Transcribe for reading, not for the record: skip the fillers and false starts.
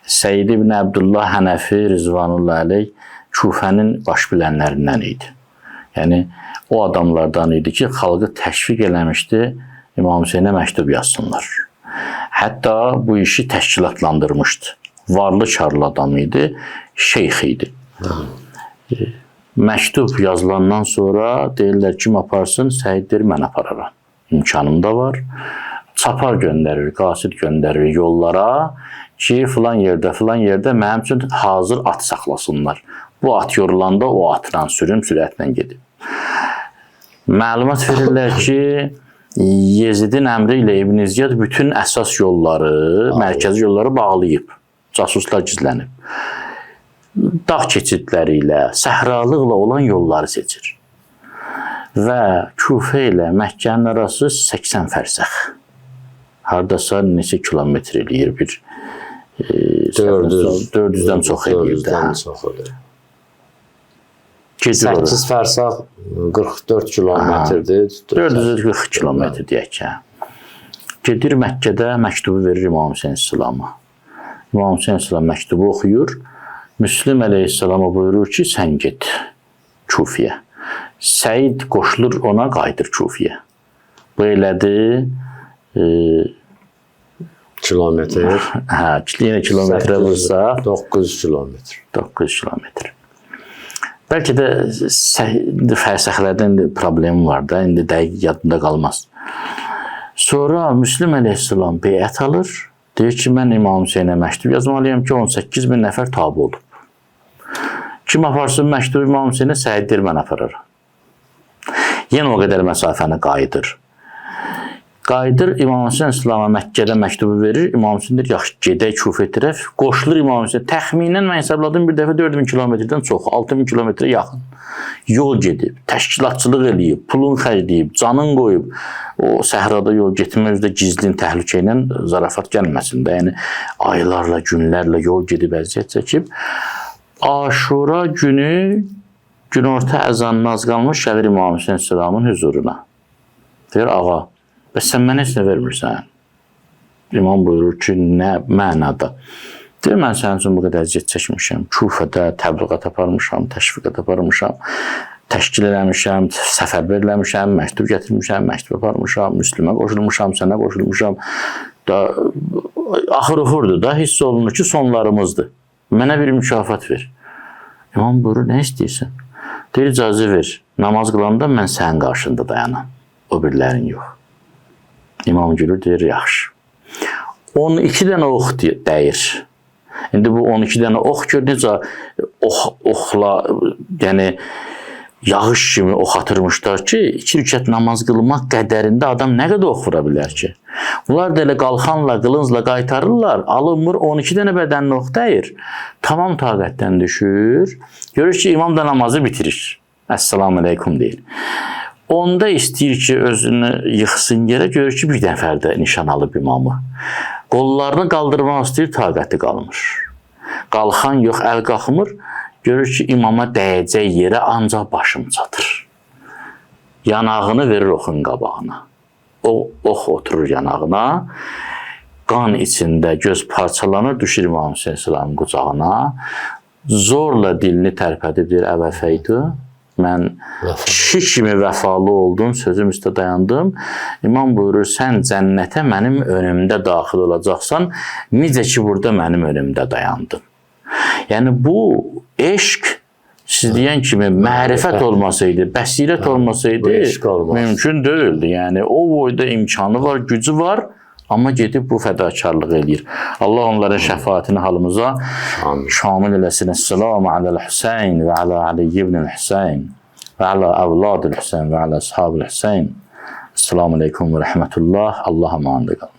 Səid ibn Abdullah Hənəfi Rizvanullah aleyh Kufənin baş bilənlərindən idi. Yəni, o adamlardan idi ki, xalqı təşviq eləmişdi, İmam Hüseynə məktub yazsınlar. Hətta bu işi təşkilatlandırmışdı. Varlı çarlı adam idi, şeyx idi. Məktub yazılandan sonra deyirlər kim aparsın, Səid deyir, mən apararam. İmkanım da var. Çapar göndərir, qasid göndərir yollara ki, filan yerdə mənim üçün hazır at saxlasınlar. Bu at yorulanda o atla sürətlə gedib. Məlumat verirlər ki, Yezidin əmri ilə İbn Ziyad bütün əsas yolları, mərkəzi yolları bağlayıb. Casuslar gizlənib. Dağ keçidləri ilə, səhralıqla olan yolları seçir. Və Kufə ilə Məkkənin arası 80 fərsəx. Haradasa neçə kilometr eləyir bir 400-dən çox eləyir. 8 fərsəx 44 kilometrdir. 440 kilometr deyək ki. Gedir Məkkədə məktubu verir İmam Hüseyin İslam'a. İmam Hüseyin İslam məktubu oxuyur. Müslim əleyhissalama buyurur ki, sən get Kufiyə. Səid qoşulur ona, qayıdır Kufiyə. Bu elədi kilometr. Hə, yenə kilometrə vursa 900 kilometr. 900 kilometr. Bəlkə də fərsəxlərdən problem var da, indi dəqiq yadında qalmaz. Sonra Müslim əleyhissalam beyət alır. Deyir ki, mən İmam Hüseynə məktub yazmalıyam ki, 18 min nəfər tabi olub. Kim aparsın məktubu İmam Hüseynə, Səid deyir, mən apararam. Yenə o qədər məsafəni qayıdır. Qayıdır, İmam Hüseyin İslam'a Məkkədə məktubu verir. İmam Hüseyin deyir, yaxşı, gedək Kufə tərəf. Qoşulur İmam Hüseyin. Təxminən mən hesabladım bir dəfə 4000 kilometrdən çox, 6000 kilometrə yaxın. Yol gedib, təşkilatçılıq eləyib, pulun xərcləyib, canın qoyub. O səhrada yol getmə üzrə gizlin təhlükə ilə zarafat gəlməsin də. Yəni, aylarla, günlərlə yol gedib, əziyyət çəkib. Aşura günü, günorta əzanına az qalmış, gəlir İmam Hüseyin İslam'ın huzuruna. Deyir, ağa, bəs sən mənə heç nə vermirsən? İmam buyurur ki, nə mənada? Deyir, mən sənin üçün bu qədər əziyyət çəkmişəm. Kufədə təbliğat aparmışam, təşviqat aparmışam, təşkil eləmişəm, səfərbər eləmişəm, məktub gətirmişəm, məktub aparmışam, Müslümə qoşulmuşam, sənə qoşulmuşam. Axır oxurdur da, hiss olunur ki, sonlarımızdır. Mənə bir mükafat ver. İmam buyurur, nə istəyirsən? Deyir, icazə ver. Namaz qılanda mən sənin qarşında dayanam. O birilərin yox. İmam gülür, deyir, yaxşı. 12 dənə ox dəyir. İndi bu 12 dənə ox gör, necə oxla, yəni yağış kimi ox atırmışlar ki, 2 rükət namaz qılmaq qədərində adam nə qədər ox vura bilər ki? Bunlar da elə qalxanla, qılıncla qaytarırlar, alınmır, 12 dənə bədənin ox dəyir. Tamam taqətdən düşür, görür ki, imam da namazı bitirir. Əssalamu aleykum deyir. Onda istəyir ki, özünü yıxsın yerə, görür ki, bir nəfərdə nişan alıb imamı. Qollarını qaldırmaq istəyir, taqəti qalmır. Qalxan yox, əl qalxmır, görür ki, imama dəyəcək yerə ancaq başım çatır. Yanağını verir oxun qabağına. O ox oturur yanağına, qan içində göz parçalanır, düşür İmam Hüseyin İslam'ın qucağına, zorla dilini tərpədib deyir, əvəfəydi. Mən kişi kimi vəfalı oldum, sözüm üstə dayandım. İmam buyurur, sən cənnətə mənim önümdə daxil olacaqsan, necə ki, burada mənim önümdə dayandın. Yəni, bu eşq, siz deyən kimi, mərifət olmasaydı, bəsirət olmasaydı, mümkün deyildi. Yəni, o boyda imkanı var, gücü var, amma gedib bu fədakarlığı eləyir. Allah onların şəfaətini halımıza şamil eləsin. Esselamu aləl-Hüseyn və alə Aliyyə ibn-Hüseyn və alə əvladil-Hüseyn və alə əshabil-Hüseyn. Esselamu aleykum və rəhmətullah. Allah'a emanet qalın.